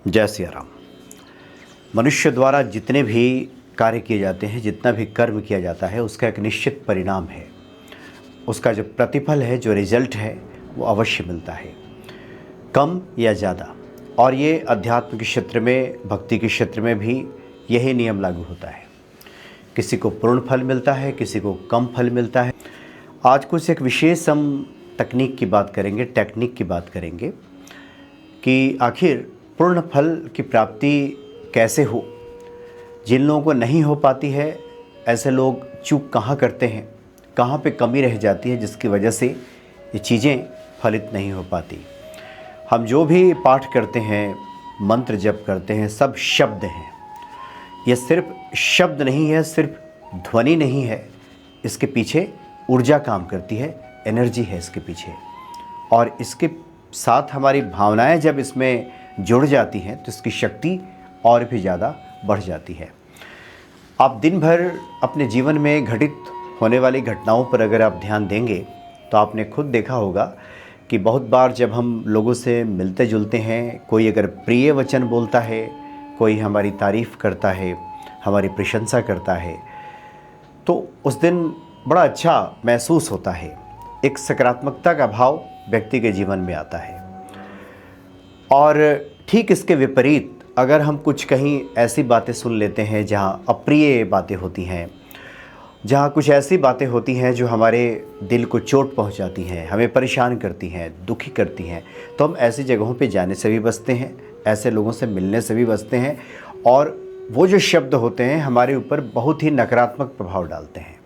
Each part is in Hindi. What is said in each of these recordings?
जय सिया राम। मनुष्य द्वारा जितने भी कार्य किए जाते हैं, जितना भी कर्म किया जाता है, उसका एक निश्चित परिणाम है। उसका जो प्रतिफल है, जो रिजल्ट है, वो अवश्य मिलता है, कम या ज़्यादा। और ये अध्यात्म के क्षेत्र में, भक्ति के क्षेत्र में भी यही नियम लागू होता है। किसी को पूर्ण फल मिलता है, किसी को कम फल मिलता है। आज कुछ एक विशेष हम तकनीक की बात करेंगे, टेक्निक की बात करेंगे कि आखिर पूर्ण फल की प्राप्ति कैसे हो। जिन लोगों को नहीं हो पाती है, ऐसे लोग चूक कहाँ करते हैं, कहाँ पे कमी रह जाती है, जिसकी वजह से ये चीज़ें फलित नहीं हो पाती। हम जो भी पाठ करते हैं, मंत्र जप करते हैं, सब शब्द हैं। ये सिर्फ शब्द नहीं है, सिर्फ ध्वनि नहीं है, इसके पीछे ऊर्जा काम करती है, एनर्जी है इसके पीछे। और इसके साथ हमारी भावनाएं जब इसमें जुड़ जाती हैं तो इसकी शक्ति और भी ज़्यादा बढ़ जाती है। आप दिन भर अपने जीवन में घटित होने वाली घटनाओं पर अगर आप ध्यान देंगे तो आपने खुद देखा होगा कि बहुत बार जब हम लोगों से मिलते जुलते हैं, कोई अगर प्रिय वचन बोलता है, कोई हमारी तारीफ़ करता है, हमारी प्रशंसा करता है, तो उस दिन बड़ा अच्छा महसूस होता है। एक सकारात्मकता का भाव व्यक्ति के जीवन में आता है। और ठीक इसके विपरीत अगर हम कुछ कहीं ऐसी बातें सुन लेते हैं जहाँ अप्रिय बातें होती हैं, जहाँ कुछ ऐसी बातें होती हैं जो हमारे दिल को चोट पहुँचाती हैं, हमें परेशान करती हैं, दुखी करती हैं, तो हम ऐसी जगहों पे जाने से भी बचते हैं, ऐसे लोगों से मिलने से भी बचते हैं। और वो जो शब्द होते हैं हमारे ऊपर बहुत ही नकारात्मक प्रभाव डालते हैं।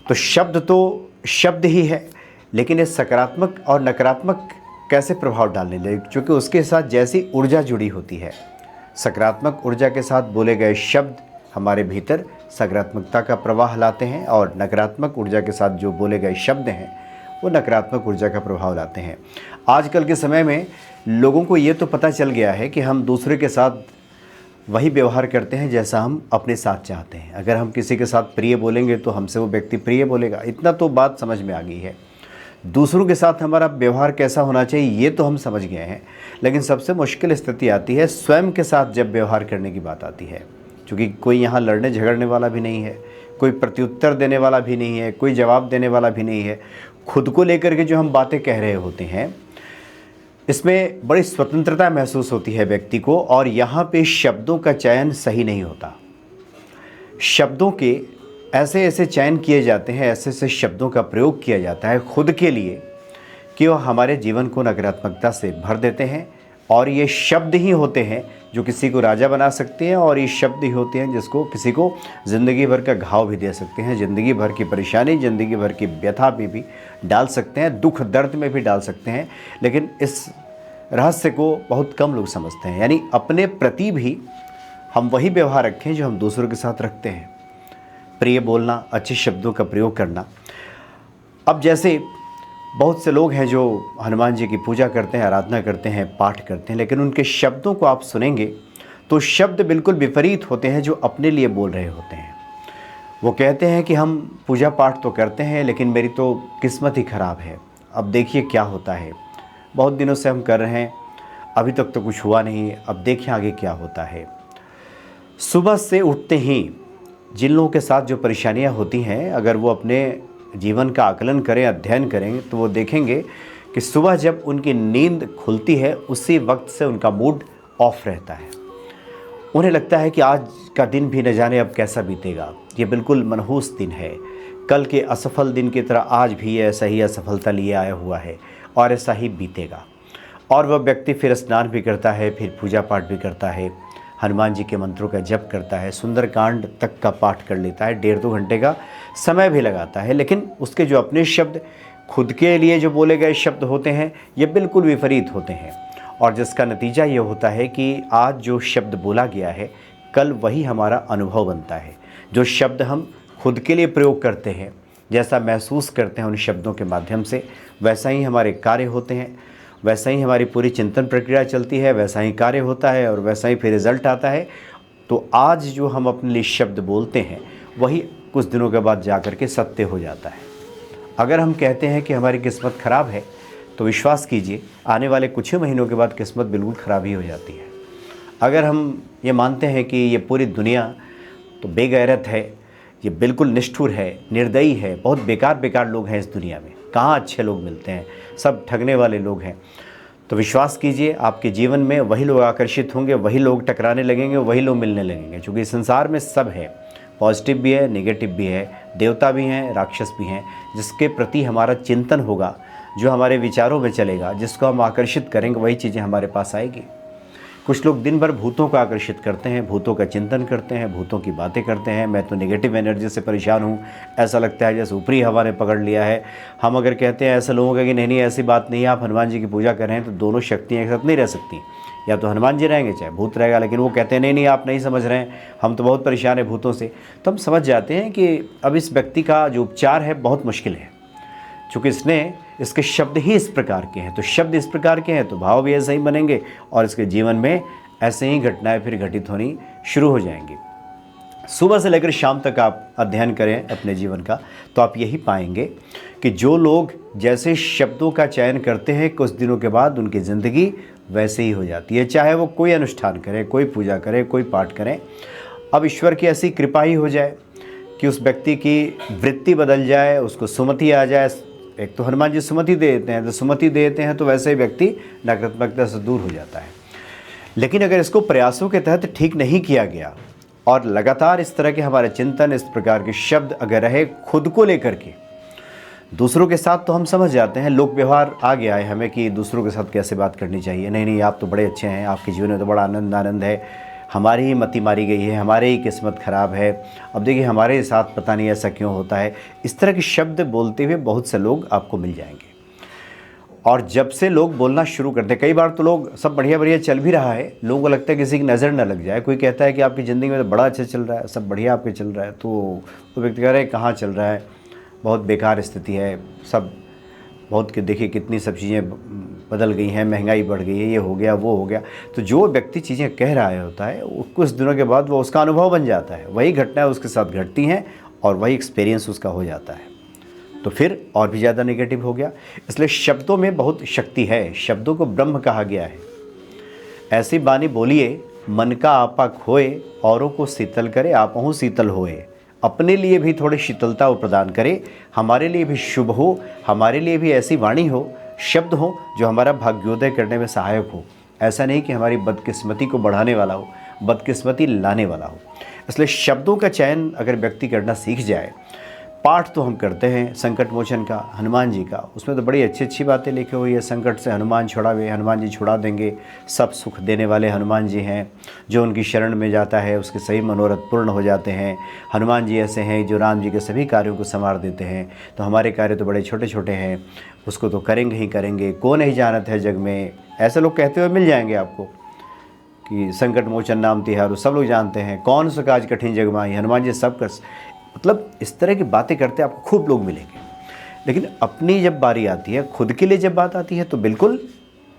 तो शब्द तो शब्द ही है, लेकिन ये सकारात्मक और नकारात्मक कैसे प्रभाव डालने लगे, क्योंकि उसके साथ जैसी ऊर्जा जुड़ी होती है, सकारात्मक ऊर्जा के साथ बोले गए शब्द हमारे भीतर सकारात्मकता का प्रवाह लाते हैं, और नकारात्मक ऊर्जा के साथ जो बोले गए शब्द हैं वो नकारात्मक ऊर्जा का प्रभाव लाते हैं। आजकल के समय में लोगों को ये तो पता चल गया है कि हम दूसरे के साथ वही व्यवहार करते हैं जैसा हम अपने साथ चाहते हैं। अगर हम किसी के साथ प्रिय बोलेंगे तो हमसे वो व्यक्ति प्रिय बोलेगा, इतना तो बात समझ में आ गई है। दूसरों के साथ हमारा व्यवहार कैसा होना चाहिए ये तो हम समझ गए हैं, लेकिन सबसे मुश्किल स्थिति आती है स्वयं के साथ जब व्यवहार करने की बात आती है। क्योंकि कोई यहाँ लड़ने झगड़ने वाला भी नहीं है, कोई प्रत्युत्तर देने वाला भी नहीं है, कोई जवाब देने वाला भी नहीं है। खुद को लेकर के जो हम बातें कह रहे होते हैं, इसमें बड़ी स्वतंत्रता महसूस होती है व्यक्ति को। और यहाँ पे शब्दों का चयन सही नहीं होता। शब्दों के ऐसे ऐसे चयन किए जाते हैं, ऐसे ऐसे शब्दों का प्रयोग किया जाता है खुद के लिए कि वह हमारे जीवन को नकारात्मकता से भर देते हैं। और ये शब्द ही होते हैं जो किसी को राजा बना सकते हैं, और ये शब्द ही होते हैं जिसको किसी को ज़िंदगी भर का घाव भी दे सकते हैं, ज़िंदगी भर की परेशानी, ज़िंदगी भर की व्यथा में भी डाल सकते हैं, दुख दर्द में भी डाल सकते हैं। लेकिन इस रहस्य को बहुत कम लोग समझते हैं। यानी अपने प्रति भी हम वही व्यवहार रखें जो हम दूसरों के साथ रखते हैं, प्रिय बोलना, अच्छे शब्दों का प्रयोग करना। अब जैसे बहुत से लोग हैं जो हनुमान जी की पूजा करते हैं, आराधना करते हैं, पाठ करते हैं, लेकिन उनके शब्दों को आप सुनेंगे तो शब्द बिल्कुल विपरीत होते हैं जो अपने लिए बोल रहे होते हैं। वो कहते हैं कि हम पूजा पाठ तो करते हैं, लेकिन मेरी तो किस्मत ही ख़राब है। अब देखिए क्या होता है, बहुत दिनों से हम कर रहे हैं, अभी तक तो कुछ हुआ नहीं, अब देखिए आगे क्या होता है। सुबह से उठते ही जिन लोगों के साथ जो परेशानियां होती हैं, अगर वो अपने जीवन का आकलन करें, अध्ययन करें, तो वो देखेंगे कि सुबह जब उनकी नींद खुलती है उसी वक्त से उनका मूड ऑफ रहता है। उन्हें लगता है कि आज का दिन भी न जाने अब कैसा बीतेगा, ये बिल्कुल मनहूस दिन है, कल के असफल दिन की तरह आज भी ऐसा ही असफलता लिए आया हुआ है और ऐसा ही बीतेगा। और वह व्यक्ति फिर स्नान भी करता है, फिर पूजा पाठ भी करता है, हनुमान जी के मंत्रों का जप करता है, सुंदरकांड तक का पाठ कर लेता है, 1.5-2 घंटे का समय भी लगाता है। लेकिन उसके जो अपने शब्द, खुद के लिए जो बोले गए शब्द होते हैं, ये बिल्कुल विपरीत होते हैं। और जिसका नतीजा ये होता है कि आज जो शब्द बोला गया है, कल वही हमारा अनुभव बनता है। जो शब्द हम खुद के लिए प्रयोग करते हैं, जैसा महसूस करते हैं उन शब्दों के माध्यम से, वैसा ही हमारे कार्य होते हैं, वैसा ही हमारी पूरी चिंतन प्रक्रिया चलती है, वैसा ही कार्य होता है और वैसा ही फिर रिज़ल्ट आता है। तो आज जो हम अपने लिए शब्द बोलते हैं वही कुछ दिनों के बाद जा कर के सत्य हो जाता है। अगर हम कहते हैं कि हमारी किस्मत ख़राब है, तो विश्वास कीजिए आने वाले कुछ ही महीनों के बाद किस्मत बिल्कुल ख़राब ही हो जाती है। अगर हम ये मानते हैं कि ये पूरी दुनिया तो बेगैरत है, ये बिल्कुल निष्ठुर है, निर्दयी है, बहुत बेकार लोग हैं इस दुनिया में, कहाँ अच्छे लोग मिलते हैं, सब ठगने वाले लोग हैं, तो विश्वास कीजिए आपके जीवन में वही लोग आकर्षित होंगे, वही लोग टकराने लगेंगे, वही लोग मिलने लगेंगे। क्योंकि संसार में सब है, पॉजिटिव भी है, नेगेटिव भी है, देवता भी हैं, राक्षस भी हैं। जिसके प्रति हमारा चिंतन होगा, जो हमारे विचारों में चलेगा, जिसको हम आकर्षित करेंगे, वही चीज़ें हमारे पास आएगी। कुछ लोग दिन भर भूतों को आकर्षित करते हैं, भूतों का चिंतन करते हैं, भूतों की बातें करते हैं। मैं तो नेगेटिव एनर्जी से परेशान हूँ, ऐसा लगता है जैसे ऊपरी हवा ने पकड़ लिया है। हम अगर कहते हैं ऐसे लोगों का कि नहीं ऐसी बात नहीं है, आप हनुमान जी की पूजा कर रहे हैं, तो दोनों शक्तियाँ एक साथ नहीं रह सकती। या तो हनुमान जी रहेंगे चाहे भूत रहेगा। लेकिन वो कहते हैं नहीं आप नहीं समझ रहे हैं, हम तो बहुत परेशान हैं भूतों से। तो हम समझ जाते हैं कि अब इस व्यक्ति का जो उपचार है बहुत मुश्किल है, चूँकि इसके शब्द ही इस प्रकार के हैं। तो शब्द इस प्रकार के हैं तो भाव भी ऐसे ही बनेंगे, और इसके जीवन में ऐसे ही घटनाएं फिर घटित होनी शुरू हो जाएंगी। सुबह से लेकर शाम तक आप अध्ययन करें अपने जीवन का, तो आप यही पाएंगे कि जो लोग जैसे शब्दों का चयन करते हैं, कुछ दिनों के बाद उनकी ज़िंदगी वैसे ही हो जाती है। चाहे वो कोई अनुष्ठान करें, कोई पूजा करें, कोई पाठ करें, अब ईश्वर की ऐसी कृपा ही हो जाए कि उस व्यक्ति की वृत्ति बदल जाए, उसको सुमति आ जाए। एक तो हनुमान जी सुमति दे देते हैं, तो सुमति दे देते हैं तो वैसे ही व्यक्ति नकारात्मकता से दूर हो जाता है। लेकिन अगर इसको प्रयासों के तहत ठीक नहीं किया गया और लगातार इस तरह के हमारे चिंतन, इस प्रकार के शब्द अगर रहे खुद को लेकर के, दूसरों के साथ तो हम समझ जाते हैं, लोक व्यवहार आ गया है हमें कि दूसरों के साथ कैसे बात करनी चाहिए। नहीं आप तो बड़े अच्छे हैं, आपके जीवन में तो बड़ा आनंद है, हमारी ही मति मारी गई है, हमारे ही किस्मत ख़राब है, अब देखिए हमारे साथ पता नहीं ऐसा क्यों होता है। इस तरह के शब्द बोलते हुए बहुत से लोग आपको मिल जाएंगे। और जब से लोग बोलना शुरू करते हैं, कई बार तो लोग सब बढ़िया चल भी रहा है, लोगों को लगता है किसी की नज़र न लग जाए। कोई कहता है कि आपकी ज़िंदगी में तो बड़ा अच्छा चल रहा है, सब बढ़िया आपके चल रहा है, तो वो व्यक्ति कह रहे हैं कहाँ चल रहा है, बहुत बेकार स्थिति है, सब बहुत कि देखिए कितनी सब चीज़ें बदल गई हैं, महंगाई बढ़ गई है, ये हो गया वो हो गया। तो जो व्यक्ति चीज़ें कह रहा होता है, कुछ दिनों के बाद वो उसका अनुभव बन जाता है, वही घटनाएं उसके साथ घटती हैं और वही एक्सपीरियंस उसका हो जाता है, तो फिर और भी ज़्यादा नेगेटिव हो गया। इसलिए शब्दों में बहुत शक्ति है, शब्दों को ब्रह्म कहा गया है। ऐसी बानी बोलिए मन का आपा खोए, औरों को शीतल करे आपहु शीतल होए। अपने लिए भी थोड़ी शीतलता वो प्रदान करे, हमारे लिए भी शुभ हो, हमारे लिए भी ऐसी वाणी हो, शब्द हो जो हमारा भाग्योदय करने में सहायक हो। ऐसा नहीं कि हमारी बदकिस्मती को बढ़ाने वाला हो, बदकिस्मती लाने वाला हो। इसलिए शब्दों का चयन अगर व्यक्ति करना सीख जाए, पाठ तो हम करते हैं संकट मोचन का, हनुमान जी का, उसमें तो बड़ी अच्छी बातें लिखी हुई है। संकट से हनुमान छुड़ावे, हनुमान जी छुड़ा देंगे, सब सुख देने वाले हनुमान जी हैं। जो उनकी शरण में जाता है उसके सही मनोरथ पूर्ण हो जाते हैं। हनुमान जी ऐसे हैं जो राम जी के सभी कार्यों को संवार देते हैं। तो हमारे कार्य तो बड़े छोटे छोटे हैं, उसको तो करेंगे ही करेंगे, कौन नहीं जानत है जग में। ऐसे लोग कहते हुए मिल जाएंगे आपको कि संकट मोचन नाम तिहारू, सब लोग जानते हैं, कौन सा काज कठिन जग माही, हनुमान जी सब कर, मतलब इस तरह की बातें करते आपको खूब लोग मिलेंगे। लेकिन अपनी जब बारी आती है, खुद के लिए जब बात आती है, तो बिल्कुल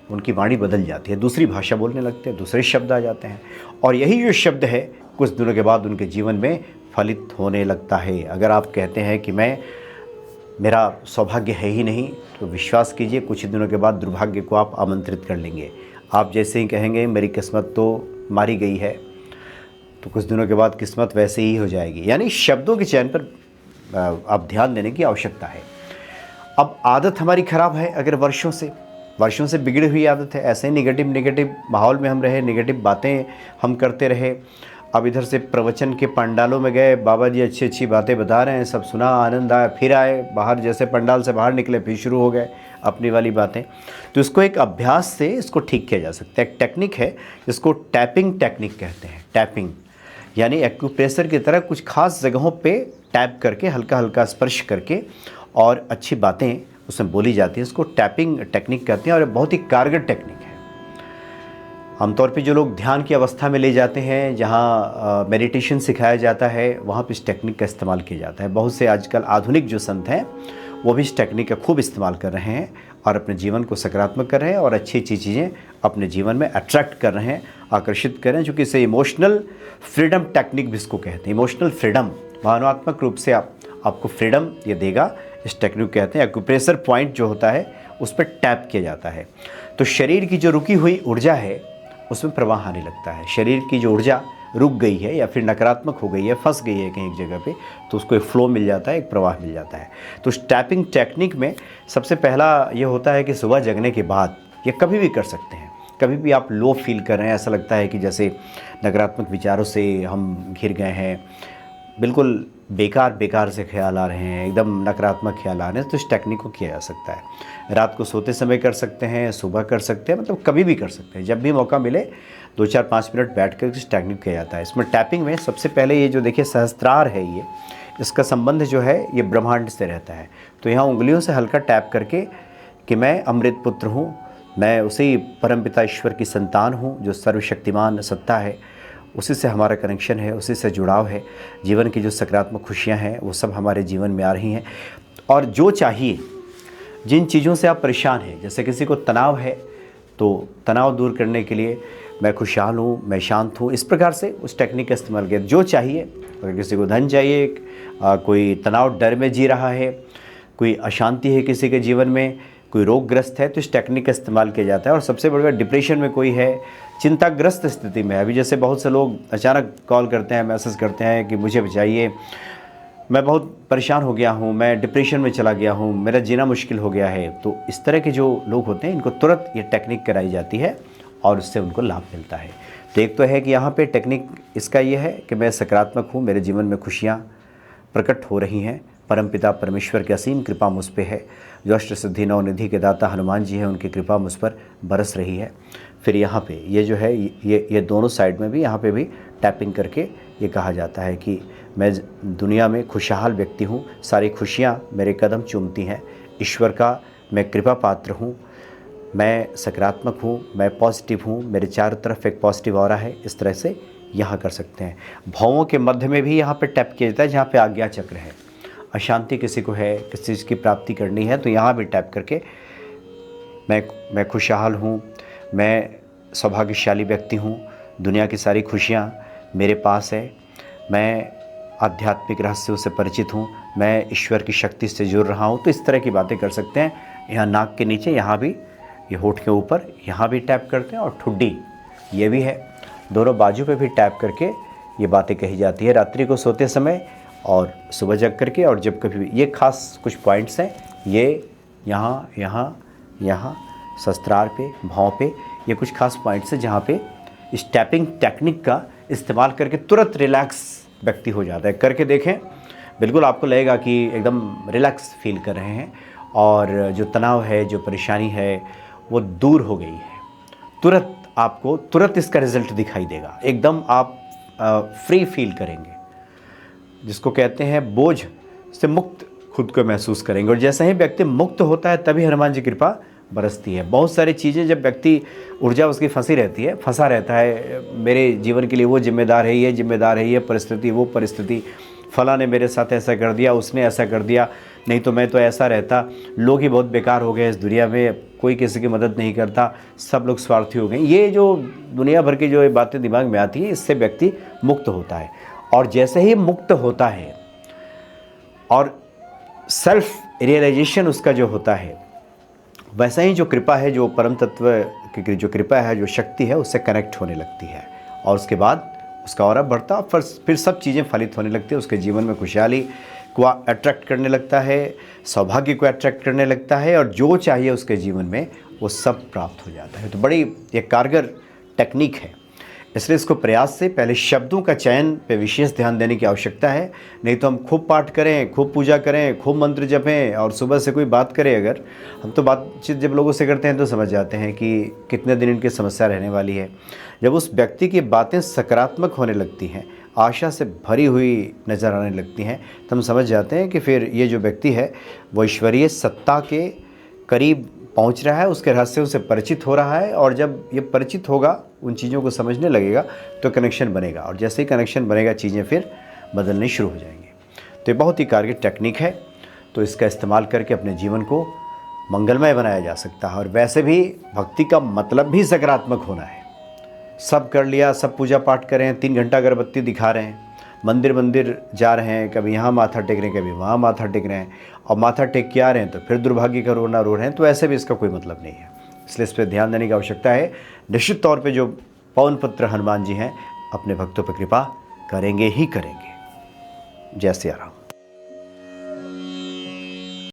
उनकी वाणी बदल जाती है, दूसरी भाषा बोलने लगते हैं, दूसरे शब्द आ जाते हैं। और यही जो शब्द है कुछ दिनों के बाद उनके जीवन में फलित होने लगता है। अगर आप कहते हैं कि मेरा सौभाग्य है ही नहीं, तो विश्वास कीजिए कुछ दिनों के बाद दुर्भाग्य को आप आमंत्रित कर लेंगे। आप जैसे ही कहेंगे मेरी किस्मत तो मारी गई है, तो कुछ दिनों के बाद किस्मत वैसे ही हो जाएगी। यानी शब्दों के चयन पर आप ध्यान देने की आवश्यकता है। अब आदत हमारी ख़राब है, अगर वर्षों से बिगड़ी हुई आदत है, ऐसे ही नेगेटिव माहौल में हम रहे, नेगेटिव बातें हम करते रहे। अब इधर से प्रवचन के पंडालों में गए, बाबा जी अच्छी बातें बता रहे हैं, सब सुना, आनंद आया, फिर आए बाहर, जैसे पंडाल से बाहर निकले फिर शुरू हो गए अपनी वाली बातें। तो इसको एक अभ्यास से इसको ठीक किया जा सकता है। एक टेक्निक है जिसको टैपिंग टेक्निक कहते हैं। टैपिंग यानी एक्यूप्रेशर की तरह कुछ खास जगहों पे टैप करके, हल्का हल्का स्पर्श करके और अच्छी बातें उसमें बोली जाती हैं। इसको टैपिंग टेक्निक कहते हैं और बहुत ही कारगर टेक्निक है। आमतौर पे जो लोग ध्यान की अवस्था में ले जाते हैं, जहाँ मेडिटेशन सिखाया जाता है, वहाँ पे इस टेक्निक का इस्तेमाल किया जाता है। बहुत से आजकल आधुनिक जो संत हैं वो भी इस टेक्निक का खूब इस्तेमाल कर रहे हैं और अपने जीवन को सकारात्मक कर रहे हैं और अच्छी चीज़ें अपने जीवन में अट्रैक्ट कर रहे हैं, आकर्षित कर रहे हैं। चूँकि इसे इमोशनल फ्रीडम टेक्निक भी इसको कहते हैं। इमोशनल फ्रीडम, भावनात्मक रूप से आपको फ्रीडम ये देगा, इस टेक्निक कहते हैं। एक्यूप्रेशर पॉइंट जो होता है उस पर टैप किया जाता है। तो शरीर की जो रुकी हुई ऊर्जा है उसमें प्रवाह आने लगता है। शरीर की जो ऊर्जा रुक गई है या फिर नकारात्मक हो गई है, फंस गई है कहीं एक जगह पे, तो उसको एक फ्लो मिल जाता है, एक प्रवाह मिल जाता है। तो इस टैपिंग टेक्निक में सबसे पहला ये होता है कि सुबह जगने के बाद, ये कभी भी कर सकते हैं, कभी भी आप लो फील कर रहे हैं, ऐसा लगता है कि जैसे नकारात्मक विचारों से हम घिर गए हैं, बिल्कुल बेकार से ख्याल आ रहे हैं, एकदम नकारात्मक ख्याल आ रहे हैं, तो इस टेक्निक को किया जा सकता है। रात को सोते समय कर सकते हैं, सुबह कर सकते हैं, मतलब कभी भी कर सकते हैं, जब भी मौका मिले 2-4-5 मिनट बैठ कर इस टेक्निक किया जाता है। इसमें टैपिंग में सबसे पहले ये जो देखिए सहस्त्रार है, ये इसका संबंध जो है ये ब्रह्मांड से रहता है। तो यहाँ उंगलियों से हल्का टैप करके कि मैं अमृत पुत्र हूँ, मैं उसी परमपिता ईश्वर की संतान हूँ जो सर्वशक्तिमान सत्ता है, उसी से हमारा कनेक्शन है, उसी से जुड़ाव है। जीवन की जो सकारात्मक खुशियाँ हैं वो सब हमारे जीवन में आ रही हैं। और जो चाहिए, जिन चीज़ों से आप परेशान हैं, जैसे किसी को तनाव है तो तनाव दूर करने के लिए मैं खुशहाल हूँ, मैं शांत हूँ, इस प्रकार से उस टेक्निक का इस्तेमाल किया। जो चाहिए, अगर किसी को धन चाहिए, कोई तनाव डर में जी रहा है, कोई अशांति है किसी के जीवन में, कोई रोगग्रस्त है, तो इस टेक्निक का इस्तेमाल किया जाता है। और सबसे बड़ी बात, डिप्रेशन में कोई है, चिंताग्रस्त स्थिति में है, अभी जैसे बहुत से लोग अचानक कॉल करते हैं, मैसेज करते हैं कि मुझे बचाइए, मैं बहुत परेशान हो गया हूँ, मैं डिप्रेशन में चला गया हूँ, मेरा जीना मुश्किल हो गया है। तो इस तरह के जो लोग होते हैं, इनको तुरंत ये टेक्निक कराई जाती है और उससे उनको लाभ मिलता है। तो एक तो है कि यहाँ पे टेक्निक इसका ये है कि मैं सकारात्मक हूँ, मेरे जीवन में खुशियाँ प्रकट हो रही हैं, परमपिता परमेश्वर की असीम कृपा मुझ पे है, जो अष्ट सिद्धि नौ निधि के दाता हनुमान जी हैं, उनकी कृपा मुझ पर बरस रही है। फिर यहाँ पे ये जो है, ये दोनों साइड में भी, यहाँ पे भी टैपिंग करके ये कहा जाता है कि मैं दुनिया में खुशहाल व्यक्ति हूँ, सारी खुशियाँ मेरे कदम चूमती हैं, ईश्वर का मैं कृपा पात्र हूँ, मैं सकारात्मक हूँ, मैं पॉजिटिव हूँ, मेरे चारों तरफ एक पॉजिटिव ऑरा है। इस तरह से यहाँ कर सकते हैं। भावों के मध्य में भी यहाँ पे टैप किया जाता है, जहाँ पे आज्ञा चक्र है। अशांति किसी को है, किसी चीज़ की प्राप्ति करनी है, तो यहाँ भी टैप करके मैं खुशहाल हूँ, मैं सौभाग्यशाली व्यक्ति हूँ, दुनिया की सारी खुशियाँ मेरे पास है, मैं आध्यात्मिक रहस्यों से परिचित हूँ, मैं ईश्वर की शक्ति से जुड़ रहा हूँ। तो इस तरह की बातें कर सकते हैं। यहाँ नाक के नीचे, यहाँ भी, ये होठ के ऊपर, यहाँ भी टैप करते हैं, और ठुड्डी ये भी है, दोनों बाजू पे भी टैप करके ये बातें कही जाती है, रात्रि को सोते समय और सुबह जग करके। और जब कभी भी, ये खास कुछ पॉइंट्स हैं, ये यहाँ शस्त्रार पे, भाव पे, ये कुछ खास पॉइंट्स हैं जहाँ पे इस टैपिंग टेक्निक का इस्तेमाल करके तुरंत रिलैक्स व्यक्ति हो जाता है। करके देखें, बिल्कुल आपको लगेगा कि एकदम रिलैक्स फील कर रहे हैं, और जो तनाव है, जो परेशानी है, वो दूर हो गई है। तुरंत आपको इसका रिज़ल्ट दिखाई देगा, एकदम आप फ्री फील करेंगे, जिसको कहते हैं बोझ से मुक्त खुद को महसूस करेंगे। और जैसे ही व्यक्ति मुक्त होता है, तभी हनुमान जी की कृपा बरसती है। बहुत सारी चीज़ें, जब व्यक्ति, ऊर्जा उसकी फंसी रहती है, फंसा रहता है, मेरे जीवन के लिए वो जिम्मेदार है, ये जिम्मेदार है, ये परिस्थिति, वो परिस्थिति, फला ने मेरे साथ ऐसा कर दिया, उसने ऐसा कर दिया, नहीं तो मैं तो ऐसा रहता, लोग ही बहुत बेकार हो गए इस दुनिया में, कोई किसी की मदद नहीं करता, सब लोग स्वार्थी हो गए। ये जो दुनिया भर की जो बातें दिमाग में आती हैं, इससे व्यक्ति मुक्त होता है। और जैसे ही मुक्त होता है और सेल्फ रियलाइजेशन उसका जो होता है, वैसा ही जो कृपा है, जो परम तत्व की जो कृपा है, जो शक्ति है, उससे कनेक्ट होने लगती है। और उसके बाद उसका और बढ़ता, फिर सब चीज़ें फलित होने लगती है। उसके जीवन में खुशहाली को अट्रैक्ट करने लगता है, सौभाग्य को अट्रैक्ट करने लगता है, और जो चाहिए उसके जीवन में वो सब प्राप्त हो जाता है। तो बड़ी एक कारगर टेक्निक है, इसलिए इसको प्रयास से पहले शब्दों का चयन पे विशेष ध्यान देने की आवश्यकता है। नहीं तो हम खूब पाठ करें, खूब पूजा करें, खूब मंत्र जपें, और सुबह से कोई बात करे, अगर हम तो बातचीत जब लोगों से करते हैं तो समझ जाते हैं कि कितने दिन इनकी समस्या रहने वाली है। जब उस व्यक्ति की बातें सकारात्मक होने लगती हैं, आशा से भरी हुई नज़र आने लगती हैं, तो हम समझ जाते हैं कि फिर ये जो व्यक्ति है वो ईश्वरीय सत्ता के करीब पहुंच रहा है, उसके रहस्यों से परिचित हो रहा है। और जब ये परिचित होगा, उन चीज़ों को समझने लगेगा, तो कनेक्शन बनेगा, और जैसे ही कनेक्शन बनेगा, चीज़ें फिर बदलनी शुरू हो जाएंगी। तो ये बहुत ही कारगर टेक्निक है, तो इसका इस्तेमाल करके अपने जीवन को मंगलमय बनाया जा सकता है। और वैसे भी भक्ति का मतलब भी सकारात्मक होना है। सब कर लिया, सब पूजा पाठ करें, 3 घंटा अगरबत्ती दिखा रहे हैं, मंदिर जा रहे हैं, कभी यहाँ माथा टेक रहे हैं, कभी वहाँ माथा टेक रहे हैं, और माथा टेक के आ रहे हैं तो फिर दुर्भाग्य का रोना रो रहे हैं, तो ऐसे भी इसका कोई मतलब नहीं है। इसलिए इस पर ध्यान देने की आवश्यकता है। निश्चित तौर पे जो पवन पुत्र हनुमान जी हैं, अपने भक्तों पर कृपा करेंगे ही करेंगे। जय सिया राम।